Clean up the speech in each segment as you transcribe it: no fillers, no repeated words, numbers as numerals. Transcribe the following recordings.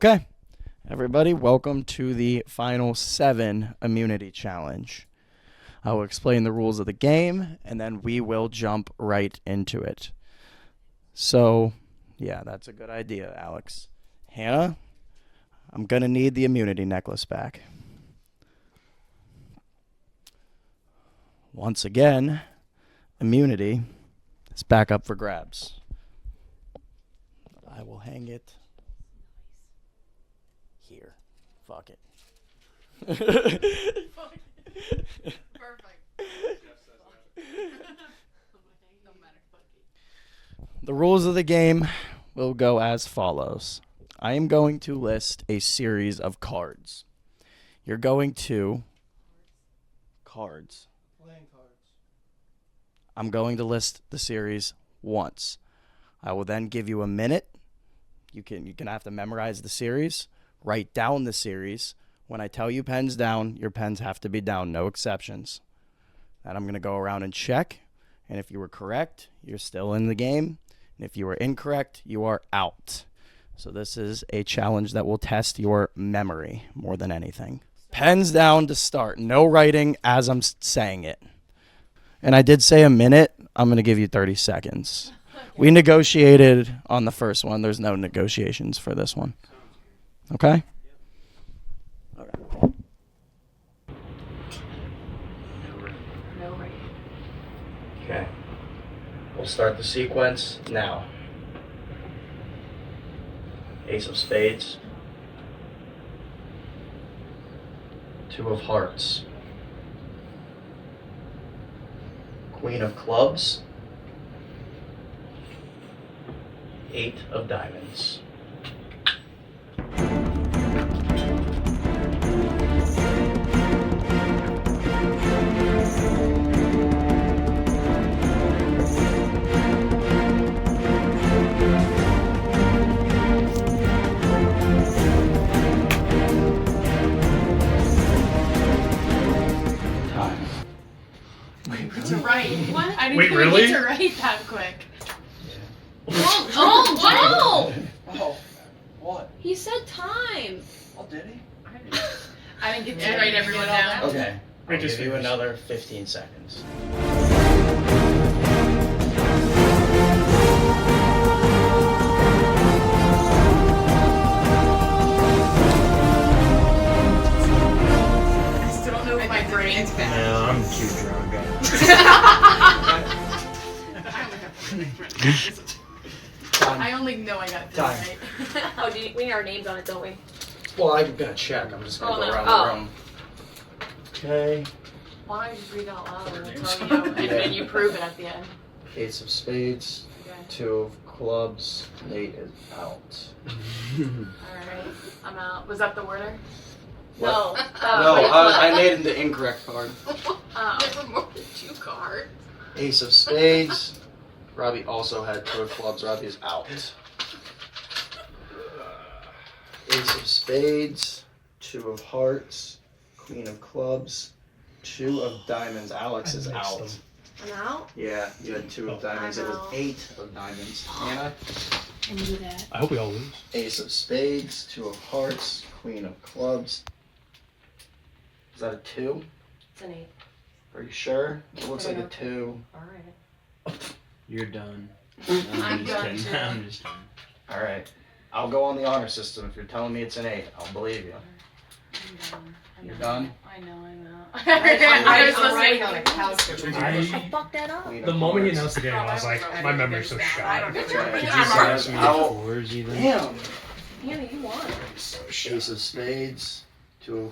Okay, everybody, welcome to the final 7 immunity challenge. I will explain the rules of the game, and then we will jump right into it. So, yeah, that's a good idea, Alex. Hannah, I'm going to need the immunity necklace back. Once again, immunity is back up for grabs. I will hang it here. Fuck it. Perfect. The rules of the game will go as follows. I am going to list a series of cards. You're going to... Cards. Playing cards. I'm going to list the series once. I will then give you a minute. You can have to memorize the series, write down the series. When I tell you pens down, your pens have to be down, no exceptions. And I'm going to go around and check. And if you were correct, you're still in the game. And if you were incorrect, you are out. So this is a challenge that will test your memory more than anything. Pens down to start. No writing as I'm saying it. And I did say a minute. I'm going to give you 30 seconds. We negotiated on the first one. There's no negotiations for this one. Okay? Okay. Okay. We'll start the sequence now. Ace of spades. 2 of hearts. Queen of clubs. 8 of diamonds. Time. To write. What? I didn't Wait, even really? get to write that quick. Oh, Oh, what? he said time. Oh, did he? I didn't get to write everyone down. Okay. I'll Wait, just give you finish. another 15 seconds. I still don't know if my brain's back. No, I'm too drunk. I only know I got 3 Time. right. Oh, we need our names on it, don't we? Well, I'm going to check. I'm just going to Oh, go no. around Oh. the room. Okay. Why don't I just read it out loud and Names. tell you, and then you prove it at the end. Ace of spades. Okay. 2 of clubs. Nate is out. Alright, I'm out. Was that the winner? What? No. No, I made him the incorrect card. Never more than 2 cards. Ace of spades. Robbie also had 2 of clubs. Robbie is out. Ace of spades. 2 of hearts. Queen of clubs. 2 of diamonds. Alex is out. I'm out. Yeah, you had 2 of diamonds. It was 8 of diamonds. Hannah. I knew that. I hope we all lose. Ace of spades. 2 of hearts. Queen of clubs. Is that a 2? It's an 8. Are you sure? It looks like a 2. Alright. You're done. I'm just done kidding. too. I'm just kidding. All right. I'll go on the honor system. If you're telling me it's an 8, I'll believe you. You're done? I know. I was listening. on a couch. I fucked that up. Queen of The moment he hearts. announced the game, I was like, my memory's so shot. Did you Okay. ask me I'll- the fours even? Damn. Hannah, you won. So Ace shot. of spades. 2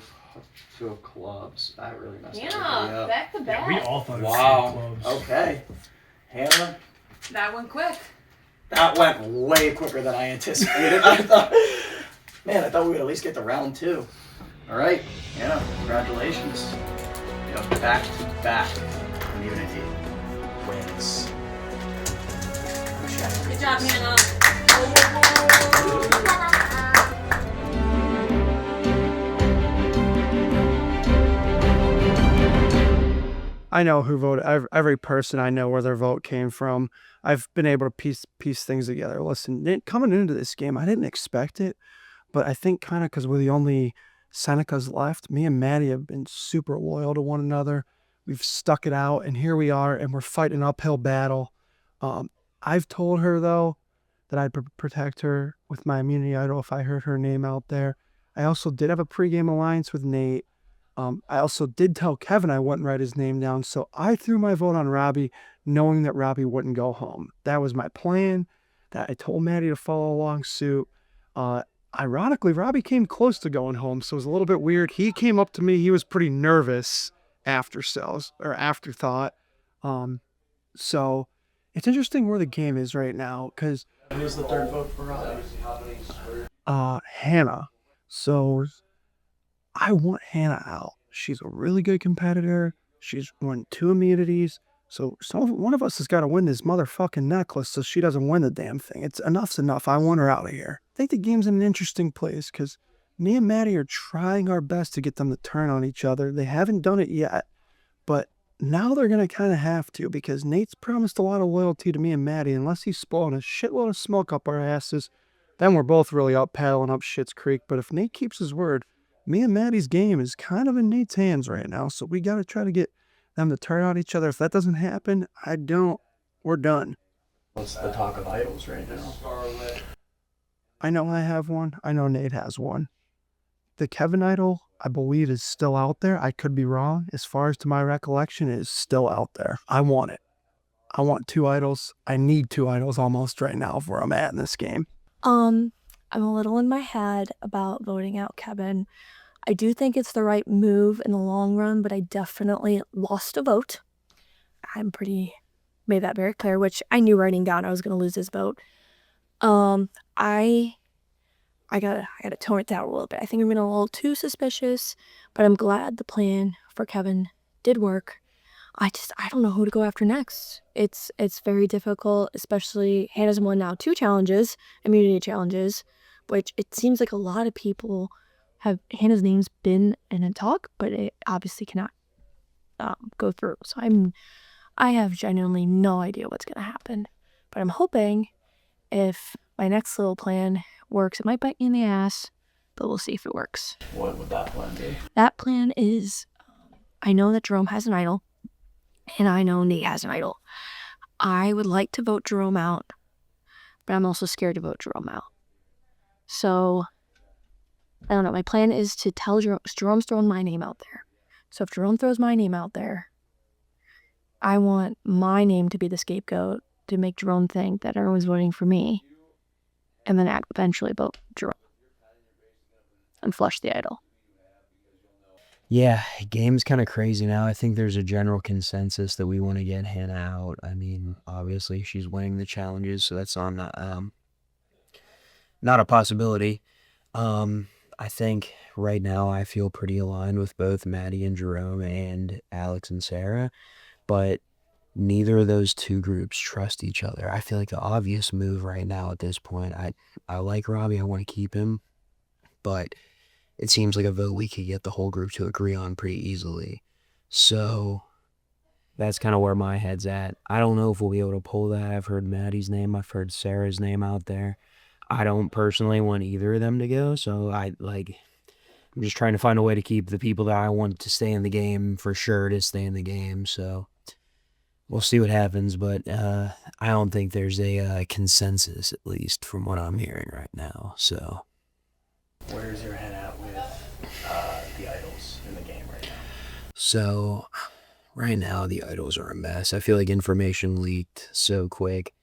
of clubs. That really messed everybody Hannah, up. back to Yeah, back. we all thought it was Wow. clubs. Okay. Hannah, That went quick. that went way quicker than I anticipated. I thought we would at least get to round 2. All right. Hannah, congratulations. You have back-to-back immunity wins. Good job, Hannah. I know who voted. Every person I know where their vote came from. I've been able to piece things together. Listen, coming into this game, I didn't expect it, But I think kind of because we're the only Senecas left, me and Maddie have been super loyal to one another. We've stuck it out, and here we are, and we're fighting an uphill battle. I've told her, though, that I'd protect her with my immunity idol if I heard her name out there. I also did have a pregame alliance with Nate. I also did tell Kevin I wouldn't write his name down, so I threw my vote on Robbie, knowing that Robbie wouldn't go home. That was my plan. That I told Maddie to follow along suit. Ironically, Robbie came close to going home, so it was a little bit weird. He came up to me. He was pretty nervous afterthought. So it's interesting where the game is right now because Who's the third vote for Robbie? Hannah. So I want Hannah out. She's a really good competitor. She's won 2 immunities. So one of us has got to win this motherfucking necklace so she doesn't win the damn thing. Enough's enough. I want her out of here. I think the game's in an interesting place because me and Maddie are trying our best to get them to turn on each other. They haven't done it yet, but now they're going to kind of have to because Nate's promised a lot of loyalty to me and Maddie. Unless he's blowing a shitload of smoke up our asses, then we're both really up paddling up Shit's Creek. But if Nate keeps his word, me and Maddie's game is kind of in Nate's hands right now. So we got to try to get them to turn on each other. If that doesn't happen, we're done. What's the talk of idols right now? I know I have one. I know Nate has one. The Kevin idol, I believe, is still out there. I could be wrong. As far as to my recollection, it is still out there. I want it. I want 2 idols. I need 2 idols almost right now of where I'm at in this game. I'm a little in my head about voting out Kevin. I do think it's the right move in the long run, but I definitely lost a vote. Made that very clear, which I knew writing down I was going to lose this vote. I gotta tone it down a little bit. I think I'm being a little too suspicious, but I'm glad the plan for Kevin did work. I don't know who to go after next. It's very difficult, especially Hannah's won now 2 challenges, immunity challenges, which it seems like a lot of people have Hannah's name's been in a talk, but it obviously cannot go through. So I have genuinely no idea what's gonna happen, but I'm hoping if my next little plan works, it might bite me in the ass, but we'll see if it works. What would that plan be? That plan is, I know that Jerome has an idol, and I know Nate has an idol. I would like to vote Jerome out, but I'm also scared to vote Jerome out. So, I don't know. My plan is to tell Jerome's throwing my name out there. So if Jerome throws my name out there, I want my name to be the scapegoat to make Jerome think that everyone's voting for me, and then eventually vote Jerome and flush the idol. Yeah, game's kind of crazy now. I think there's a general consensus that we want to get Hannah out. I mean, obviously she's winning the challenges, so that's not a possibility. I think right now I feel pretty aligned with both Maddie and Jerome and Alex and Sarah, but neither of those 2 groups trust each other. I feel like the obvious move right now at this point, I like Robbie, I want to keep him, but it seems like a vote we could get the whole group to agree on pretty easily. So that's kind of where my head's at. I don't know if we'll be able to pull that. I've heard Maddie's name, I've heard Sarah's name out there. I don't personally want either of them to go, so I'm just trying to find a way to keep the people that I want to stay in the game for sure to stay in the game, so we'll see what happens, but I don't think there's a consensus, at least from what I'm hearing right now, so. Where's your head at with the idols in the game right now? So, right now the idols are a mess. I feel like information leaked so quick.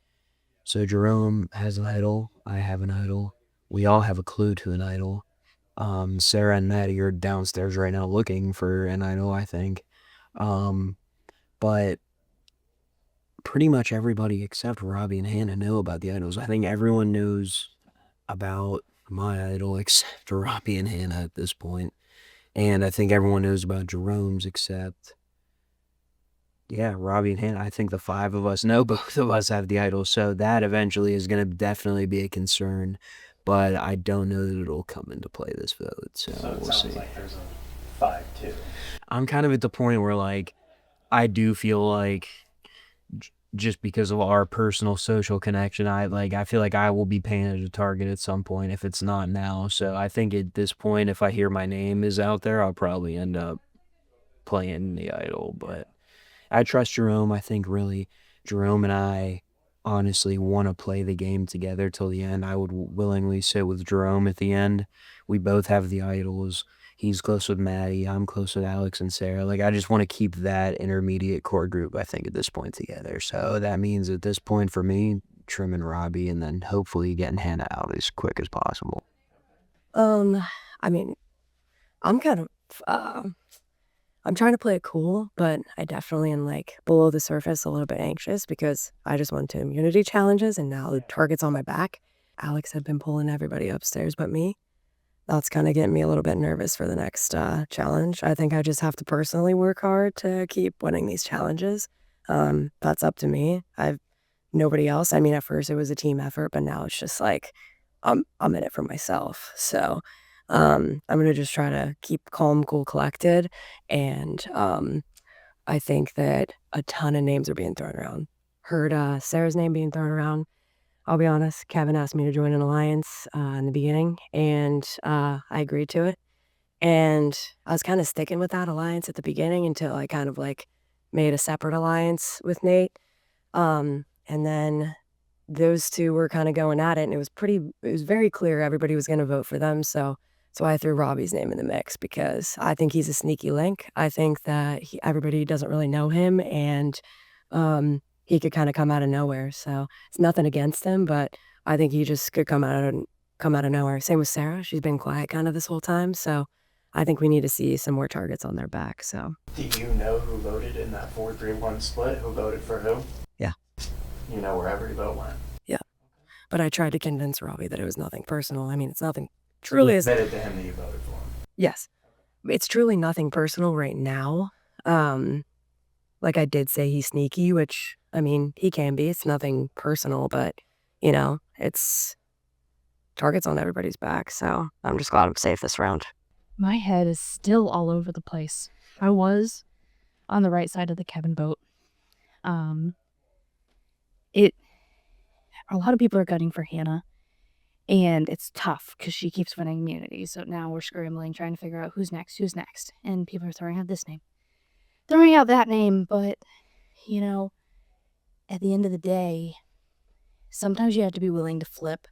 So Jerome has an idol, I have an idol, we all have a clue to an idol. Sarah and Maddie are downstairs right now looking for an idol, I think. But pretty much everybody except Robbie and Hannah know about the idols. I think everyone knows about my idol except Robbie and Hannah at this point. And I think everyone knows about Jerome's except, yeah, Robbie and Hannah. I think the 5 of us know both of us have the idol, so that eventually is going to definitely be a concern. But I don't know that it'll come into play this vote, so it we'll sounds see. like there's a 5-2. I'm kind of at the point where, I do feel like just because of our personal social connection, I feel like I will be painted a target at some point if it's not now. So I think at this point, if I hear my name is out there, I'll probably end up playing the idol. But I trust Jerome. I think really Jerome and I honestly want to play the game together till the end. I would willingly sit with Jerome at the end. We both have the idols. He's close with Maddie. I'm close with Alex and Sarah. Like, I just want to keep that intermediate core group, I think, at this point together. So that means at this point for me, Trim and Robbie, and then hopefully getting Hannah out as quick as possible. I mean, I'm kind of, I'm trying to play it cool, but I definitely am like below the surface a little bit anxious because I just went to immunity challenges and now the target's on my back. Alex had been pulling everybody upstairs but me. That's kind of getting me a little bit nervous for the next challenge. I think I just have to personally work hard to keep winning these challenges. That's up to me. I've nobody else. I mean, at first it was a team effort, but now it's just like I'm in it for myself. So I'm gonna just try to keep calm, cool, collected, and I think that a ton of names are being thrown around. Heard Sarah's name being thrown around. I'll be honest, Kevin asked me to join an alliance in the beginning, and I agreed to it. And I was kind of sticking with that alliance at the beginning until I kind of like made a separate alliance with Nate. And then those two were kind of going at it, and it was very clear everybody was going to vote for them. So I threw Robbie's name in the mix because I think he's a sneaky link. I think that everybody doesn't really know him, and he could kind of come out of nowhere. So it's nothing against him, but I think he just could come out of nowhere. Same with Sarah. She's been quiet kind of this whole time. So I think we need to see some more targets on their back. So Do you know who voted in that 4-3-1 split? Who voted for who? Yeah. You know where every vote went? Yeah. But I tried to convince Robbie that it was nothing personal. I mean, it's nothing truly is. Admitted to him that you voted for him. Yes. It's truly nothing personal right now. Like I did say he's sneaky, which, I mean, he can be. It's nothing personal, but, you know, it's targets on everybody's back. So I'm just glad I'm safe this round. My head is still all over the place. I was on the right side of the Kevin boat. A lot of people are gunning for Hannah, and it's tough because she keeps winning immunity. So now we're scrambling, trying to figure out who's next, and people are throwing out this name, throwing out that name. But you know, at the end of the day, sometimes you have to be willing to flip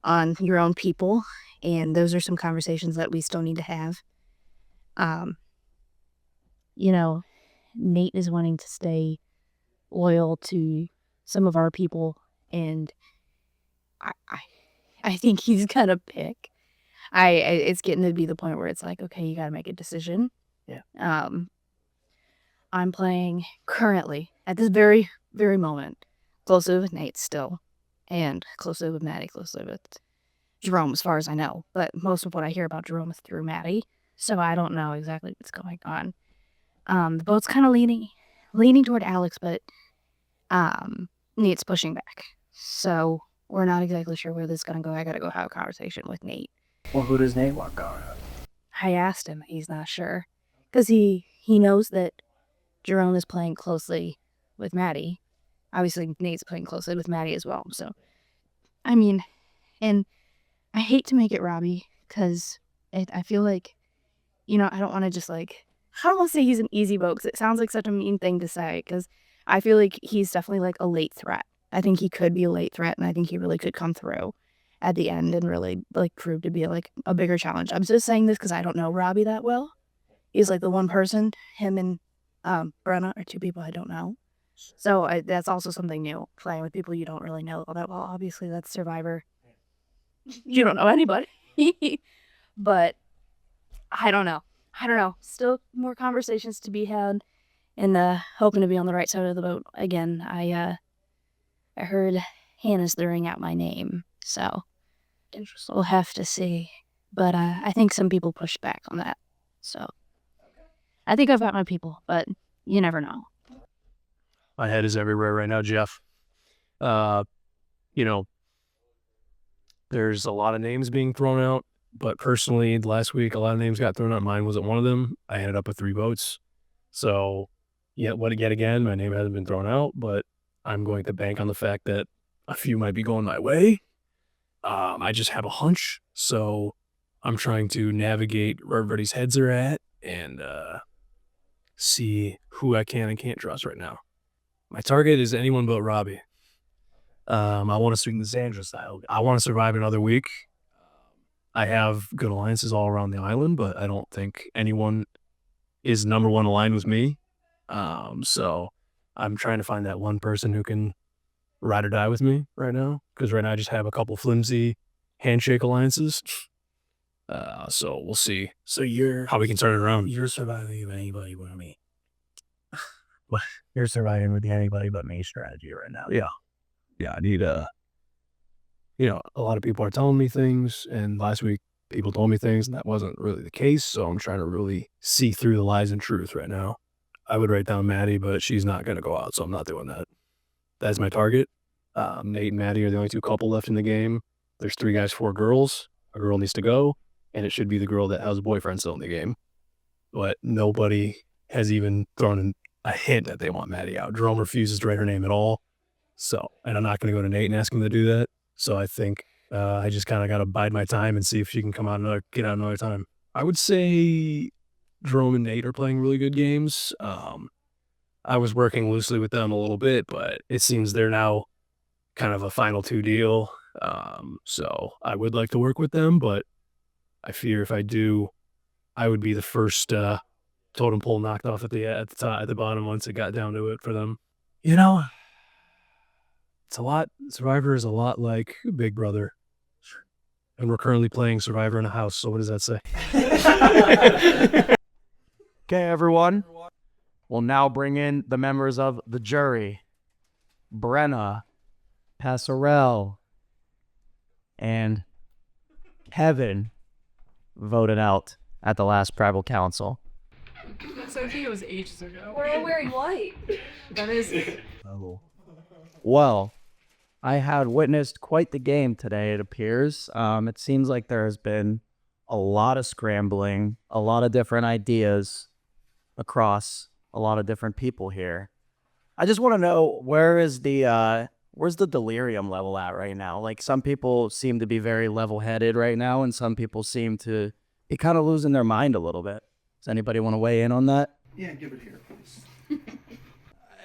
on your own people, and those are some conversations that we still need to have. You know, Nate is wanting to stay loyal to some of our people, and I think he's gonna pick. It's getting to be the point where it's like, okay, you gotta make a decision. Yeah. I'm playing currently at this very, very moment closely with Nate still, and closely with Maddie, closely with Jerome, as far as I know. But most of what I hear about Jerome is through Maddie, so I don't know exactly what's going on. The boat's kind of leaning toward Alex, but Nate's pushing back. So we're not exactly sure where this is gonna go. I gotta go have a conversation with Nate. Well, who does Nate want going up? I asked him. He's not sure. Because he knows that Jerome is playing closely with Maddie. Obviously, Nate's playing closely with Maddie as well. So, I mean, and I hate to make it Robbie, because I feel like, you know, I don't want to just like, I don't want to say he's an easy vote, because it sounds like such a mean thing to say, because I feel like he's definitely like a late threat. I think he could be a late threat, and I think he really could come through at the end and really like prove to be like a bigger challenge. I'm just saying this because I don't know Robbie that well. He's like the one person, him and Brenna are two people I don't know. So that's also something new, playing with people you don't really know all that well. Obviously, that's Survivor. You don't know anybody. But I don't know. Still more conversations to be had, and hoping to be on the right side of the boat again. I heard Hannah's throwing out my name, so we'll have to see. But I think some people pushed back on that, so I think I've got my people, but you never know. My head is everywhere right now, Jeff. You know, there's a lot of names being thrown out, but personally, last week, a lot of names got thrown out. Mine wasn't one of them. I ended up with 3 votes. So, yet again, my name hasn't been thrown out, but I'm going to bank on the fact that a few might be going my way. I just have a hunch, so I'm trying to navigate where everybody's heads are at and see who I can and can't trust right now. My target is anyone but Robbie. I want to swing the Sandra style. I want to survive another week. I have good alliances all around the island, but I don't think anyone is number one aligned with me. So I'm trying to find that one person who can ride or die with me right now, because right now I just have a couple flimsy handshake alliances. So we'll see. So you're how we can turn it around. You're surviving with anybody but me. You're surviving with the anybody but me strategy right now. Yeah, I need a lot of people are telling me things, and last week people told me things, and that wasn't really the case, so I'm trying to really see through the lies and truth right now. I would write down Maddie, but she's not going to go out, so I'm not doing that. That's my target. Nate and Maddie are the only two couple left in the game. There's 3 guys, 4 girls. A girl needs to go, and it should be the girl that has a boyfriend still in the game. But nobody has even thrown in a hint that they want Maddie out. Jerome refuses to write her name at all. So, and I'm not going to go to Nate and ask him to do that. So I think I just kind of got to bide my time and see if she can get out another time. I would say Jerome and Nate are playing really good games. I was working loosely with them a little bit, but it seems they're now kind of a final 2 deal. So I would like to work with them, but I fear if I do, I would be the first totem pole knocked off at the bottom once it got down to it for them. It's a lot. Survivor is a lot like Big Brother. And we're currently playing Survivor in a house, so what does that say? Okay, everyone. We'll now bring in the members of the jury. Brenna, Passerell, and Kevin voted out at the last tribal council. That's okay, it was ages ago. We're all wearing white. That is. Well, I had witnessed quite the game today, it appears. It seems like there has been a lot of scrambling, a lot of different ideas across a lot of different people here. I just want to know, where's the delirium level at right now? Like, some people seem to be very level-headed right now, and some people seem to be kind of losing their mind a little bit. Does anybody want to weigh in on that? Yeah, give it here, please.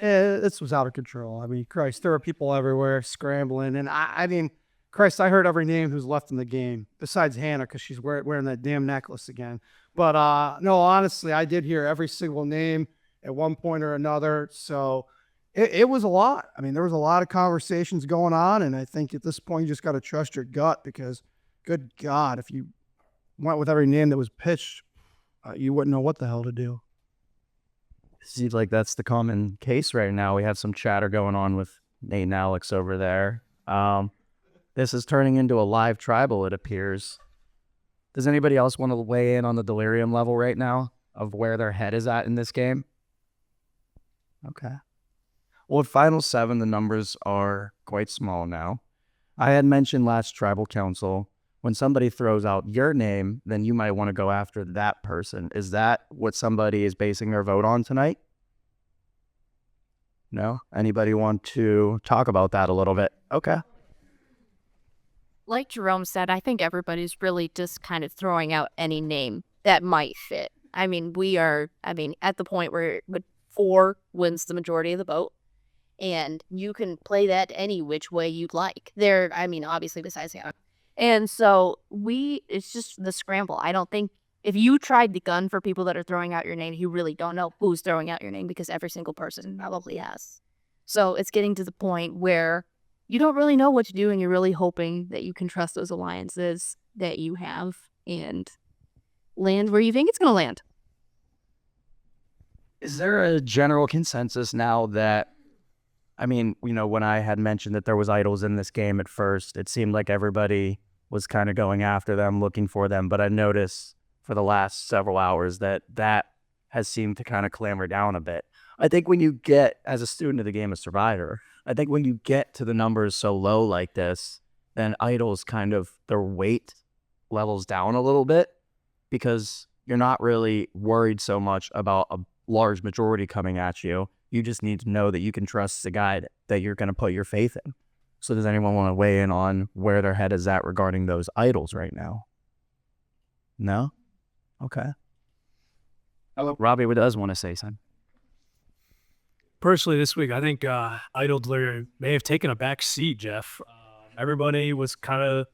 This was out of control. I mean, Christ, there were people everywhere scrambling. And I mean, Christ, I heard every name who's left in the game, besides Hannah, because she's wearing that damn necklace again. But no, honestly, I did hear every single name at one point or another. So it was a lot. I mean, there was a lot of conversations going on. And I think at this point, you just got to trust your gut, because good God, if you went with every name that was pitched, you wouldn't know what the hell to do. Seems like that's the common case right now. We have some chatter going on with Nate and Alex over there. This is turning into a live tribal, it appears. Does anybody else want to weigh in on the delirium level right now of where their head is at in this game? Okay. Well, at Final 7, the numbers are quite small now. I had mentioned last tribal council, when somebody throws out your name, then you might want to go after that person. Is that what somebody is basing their vote on tonight? No? Anybody want to talk about that a little bit? Okay. Like Jerome said, I think everybody's really just kind of throwing out any name that might fit. I mean, at the point where 4 wins the majority of the vote, and you can play that any which way you'd like. Obviously besides Hannah. And so it's just the scramble. I don't think if you tried to gun for people that are throwing out your name, you really don't know who's throwing out your name, because every single person probably has. So it's getting to the point where you don't really know what to do, and you're really hoping that you can trust those alliances that you have and land where you think it's going to land. Is there a general consensus now that, when I had mentioned that there was idols in this game at first, it seemed like everybody was kind of going after them, looking for them. But I noticed for the last several hours that has seemed to kind of clamor down a bit. I think when you get, as a student of the game of Survivor, I think when you get to the numbers so low like this, then idols kind of, their weight levels down a little bit, because you're not really worried so much about a large majority coming at you. You just need to know that you can trust the guy that you're going to put your faith in. So does anyone want to weigh in on where their head is at regarding those idols right now? No? Okay. Robbie does want to say something. Personally, this week, I think idol delirium may have taken a back seat, Jeff. Everybody was kind of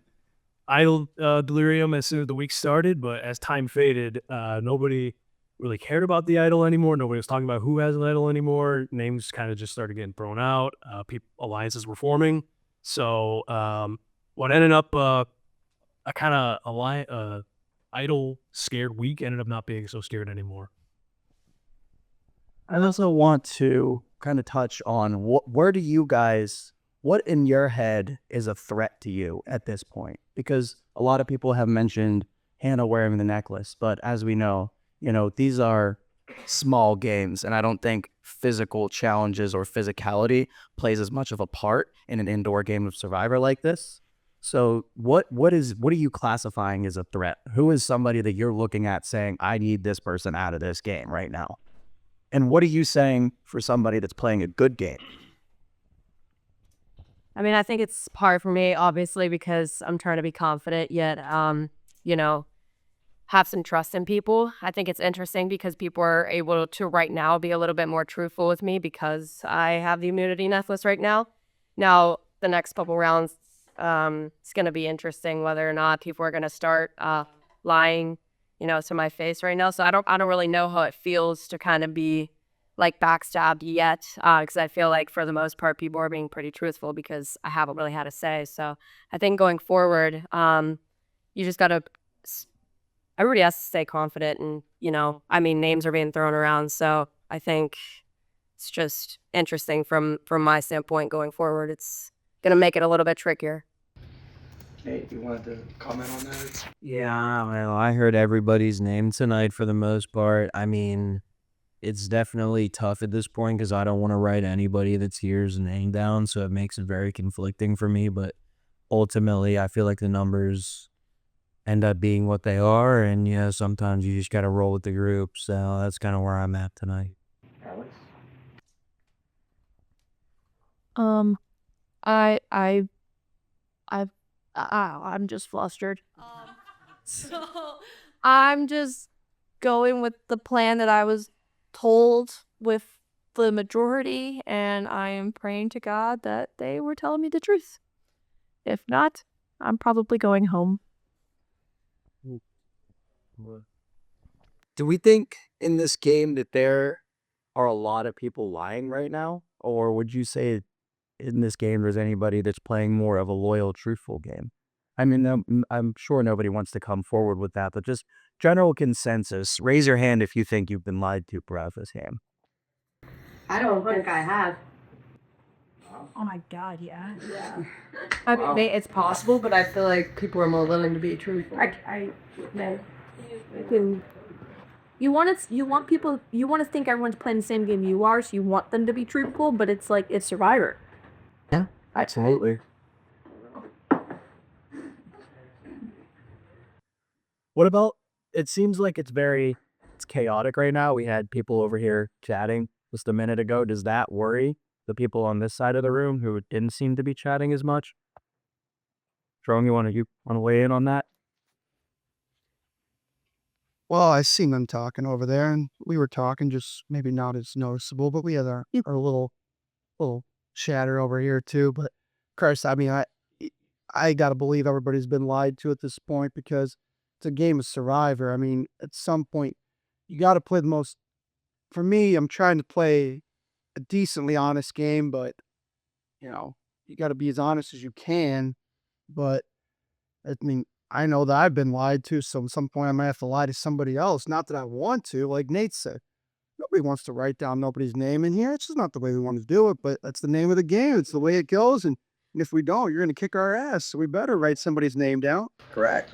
idol delirium as soon as the week started, but as time faded, nobody really cared about the idol anymore. Nobody was talking about who has an idol anymore. Names kind of just started getting thrown out. Alliances were forming. So what ended up a kind of idol scared week ended up not being so scared anymore. I also want to kind of touch on what in your head is a threat to you at this point? Because a lot of people have mentioned Hannah wearing the necklace, but as we know, these are small games, and I don't think physical challenges or physicality plays as much of a part in an indoor game of Survivor like this. So what are you classifying as a threat? Who is somebody that you're looking at saying, I need this person out of this game right now? And what are you saying for somebody that's playing a good game? I mean, I think it's hard for me, obviously, because I'm trying to be confident, yet, have some trust in people. I think it's interesting because people are able to right now be a little bit more truthful with me because I have the immunity necklace right now. Now, the next couple rounds, it's going to be interesting whether or not people are going to start lying, to my face right now. So I don't really know how it feels to kind of be like backstabbed yet, because I feel like for the most part people are being pretty truthful because I haven't really had a say. So I think going forward, you just gotta. Everybody has to stay confident, and names are being thrown around. So I think it's just interesting from my standpoint going forward. It's gonna make it a little bit trickier. Nate, you wanted to comment on that? Yeah, well, I heard everybody's name tonight for the most part. I mean, it's definitely tough at this point because I don't want to write anybody that's here's name down, so it makes it very conflicting for me. But ultimately, I feel like the numbers end up being what they are, and sometimes you just got to roll with the group. So that's kind of where I'm at tonight. Alex? I'm just flustered. So I'm just going with the plan that I was told with the majority, and I am praying to God that they were telling me the truth. If not, I'm probably going home. Do we think in this game that there are a lot of people lying right now? Or would you say in this game there's anybody that's playing more of a loyal, truthful game? I mean, I'm sure nobody wants to come forward with that, but just general consensus. Raise your hand if you think you've been lied to throughout this game. I don't think I have. Oh my God, yeah. I mean, it's possible, but I feel like people are more willing to be truthful. You want to think everyone's playing the same game you are, so you want them to be truthful, but it's like, it's Survivor. Yeah, absolutely. What about, it seems like it's chaotic right now. We had people over here chatting just a minute ago. Does that worry the people on this side of the room who didn't seem to be chatting as much? Jerome, you want to weigh in on that? Well, I seen them talking over there, and we were talking, just maybe not as noticeable, but we had our little chatter over here too. But of course, I mean, I gotta believe everybody's been lied to at this point because it's a game of Survivor. I mean, at some point, you got to play the most. For me, I'm trying to play a decently honest game, but you got to be as honest as you can. But I mean, I know that I've been lied to, so at some point I might have to lie to somebody else. Not that I want to, like Nate said. Nobody wants to write down nobody's name in here. It's just not the way we want to do it, but that's the name of the game. It's the way it goes. And if we don't, you're going to kick our ass. So we better write somebody's name down. Correct.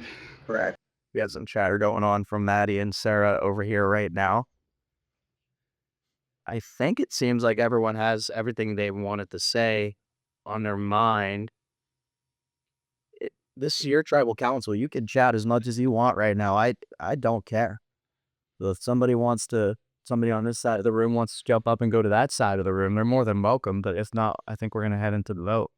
We had some chatter going on from Maddie and Sarah over here right now. I think it seems like everyone has everything they wanted to say on their mind. This is your tribal council. You can chat as much as you want right now. I don't care. So if somebody wants to somebody on this side of the room wants to jump up and go to that side of the room, they're more than welcome. But if not, I think we're going to head into the vote.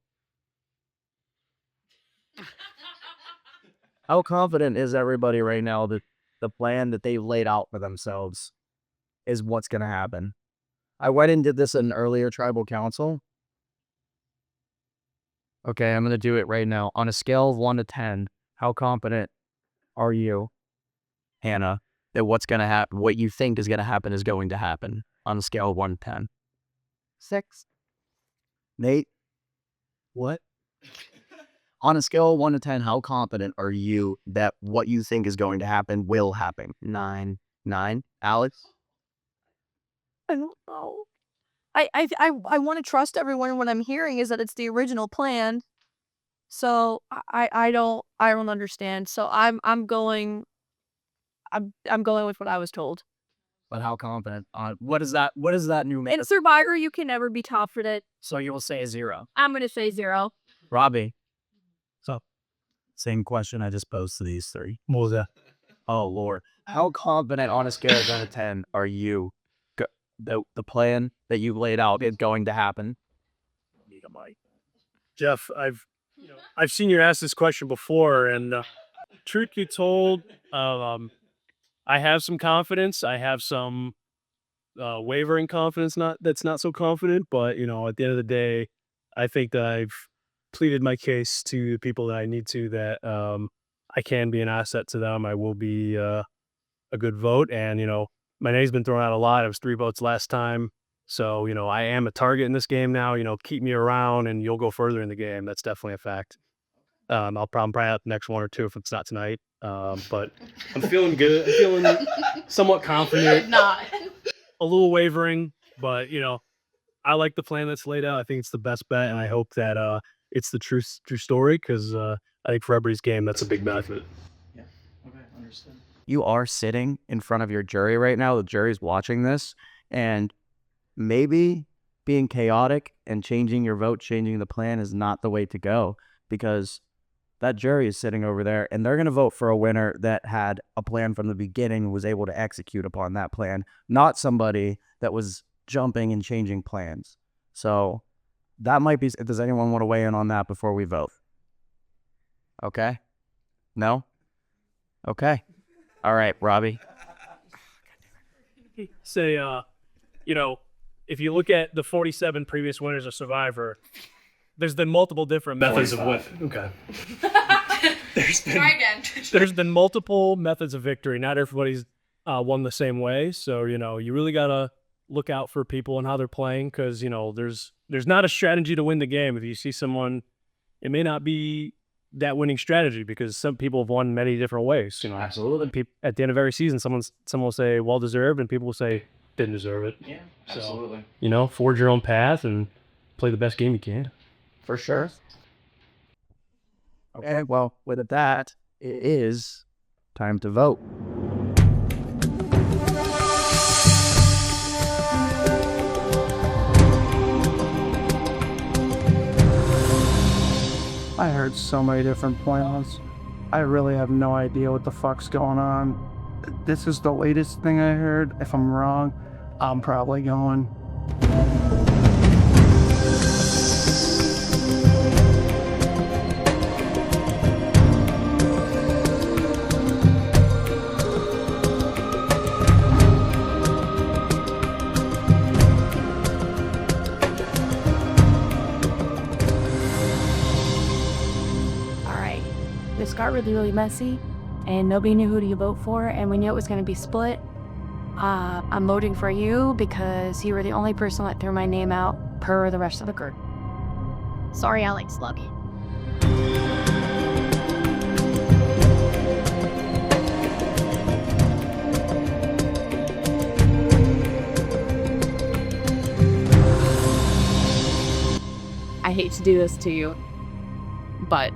How confident is everybody right now that the plan that they've laid out for themselves is what's going to happen? I went and did this in an earlier tribal council. Okay, I'm going to do it right now. On a scale of 1 to 10, how confident are you, Hannah, that what's going to happen, what you think is going to happen is going to happen on a scale of 1 to 10? 6. Nate? What? On a scale of 1 to 10, how confident are you that what you think is going to happen will happen? 9. 9? Alex? I don't know. I want to trust everyone. What I'm hearing is that it's the original plan. So I don't understand. So I'm going with what I was told. But how confident? What is that new In Survivor, you can never be confident. So you will say 0. I'm gonna say 0. Robbie? So, Same question I just posed to these 3. what was that? Oh, Lord. How confident on a scale of 1 to 10 are you the plan that you've laid out is going to happen? Jeff, I've seen you ask this question before, and truth be told, I have some confidence. I have some wavering confidence. That's not so confident, but at the end of the day, I think that I've pleaded my case to the people that I need to. That I can be an asset to them. I will be a good vote, and my name's been thrown out a lot. I was 3 votes last time. So, I am a target in this game now. Keep me around and you'll go further in the game. That's definitely a fact. I'll probably have the next 1 or 2 if it's not tonight. But I'm feeling good. I'm feeling somewhat confident. Not. A little wavering, but, I like the plan that's laid out. I think it's the best bet, and I hope that it's the true story, because I think for everybody's game, that's a big benefit. Yeah. Okay, understood. You are sitting in front of your jury right now. The jury's watching this, and maybe being chaotic and changing your vote, changing the plan is not the way to go, because that jury is sitting over there and they're going to vote for a winner that had a plan from the beginning, was able to execute upon that plan, not somebody that was jumping and changing plans. So that might be, does anyone want to weigh in on that before we vote? Okay. No? Okay. All right, Robbie. Say, if you look at the 47 previous winners of Survivor, there's been multiple different methods of winning. Okay. Try again. There's been multiple methods of victory. Not everybody's won the same way. So, you really got to look out for people and how they're playing, because, there's not a strategy to win the game. If you see someone, it may not be that winning strategy, because some people have won many different ways. Absolutely. At the end of every season, someone will say well deserved, and people will say didn't deserve it. Yeah, absolutely. So, forge your own path and play the best game you can. For sure. Okay, well, with that, it is time to vote. I heard so many different plans. I really have no idea what the fuck's going on. This is the latest thing I heard. If I'm wrong, I'm probably going. This got really messy, and nobody knew who to vote for, and we knew it was going to be split. I'm voting for you because you were the only person that threw my name out per the rest of the group. Sorry, Alex. Love you. I hate to do this to you, but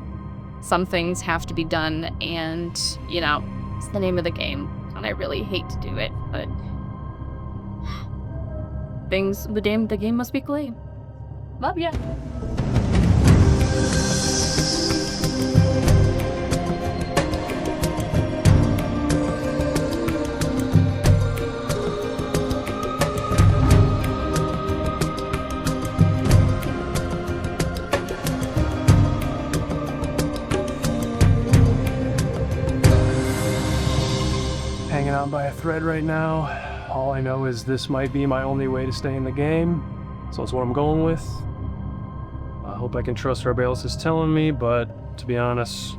some things have to be done, and, it's the name of the game, and I really hate to do it, but the game must be clean. Love ya. thread right now. All I know is this might be my only way to stay in the game, so that's what I'm going with. I hope I can trust what everybody else is telling me, but to be honest,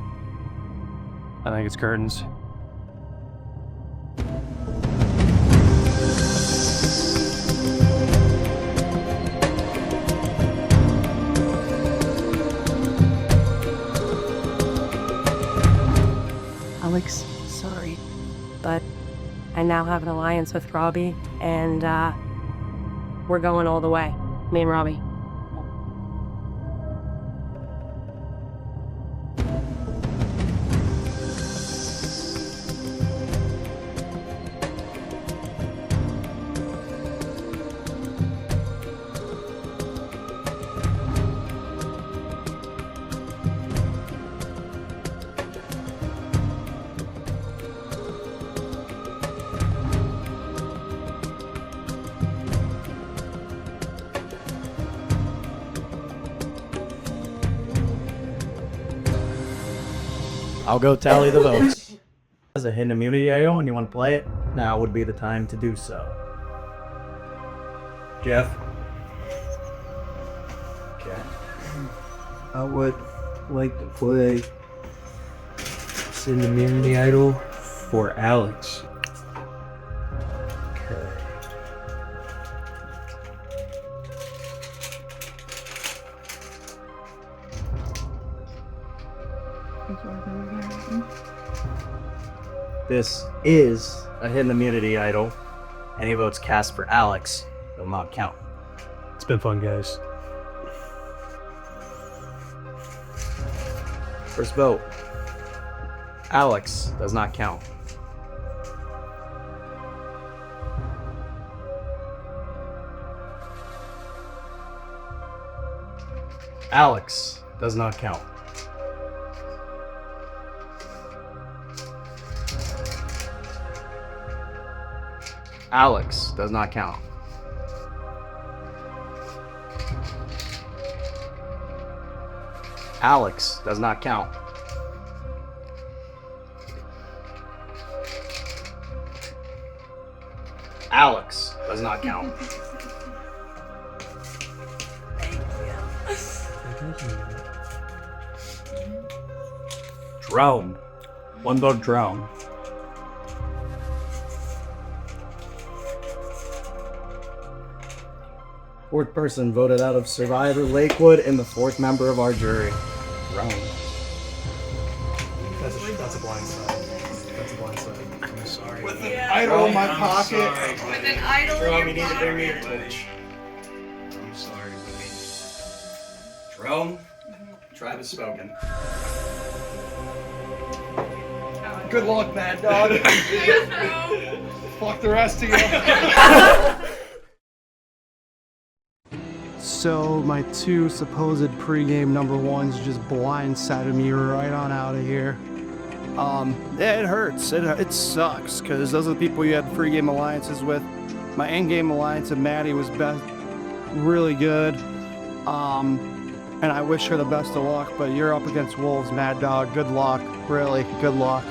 I think it's curtains. Alex, sorry, but I now have an alliance with Robbie, and we're going all the way. Me and Robbie. I'll go tally the votes. As a hidden immunity idol and you want to play it, now would be the time to do so. Jeff? Okay. I would like to play Hidden Immunity Idol for Alex. Okay. This is a hidden immunity idol. Any votes cast for Alex will not count. It's been fun, guys. First vote. Alex does not count. Alex does not count. Alex does not count. Alex does not count. Alex does not count. Drown. One vote drown. Fourth person voted out of Survivor Lakewood and the fourth member of our jury. Drown. That's a blind side. That's a blind side. I'm sorry. With an idol in my pocket. With an idol in Jerome, your you need to bring me your pocket. torch. I'm sorry, buddy. Jerome, tribe has spoken. Good luck, Mad Dog. Fuck the rest of you. So my two supposed pregame number ones just blindsided me right on out of here. It hurts. It sucks because those are the people you had pregame alliances with. My endgame alliance with Maddie was really good. And I wish her the best of luck. But you're up against Wolves, Mad Dog. Good luck. Really, good luck.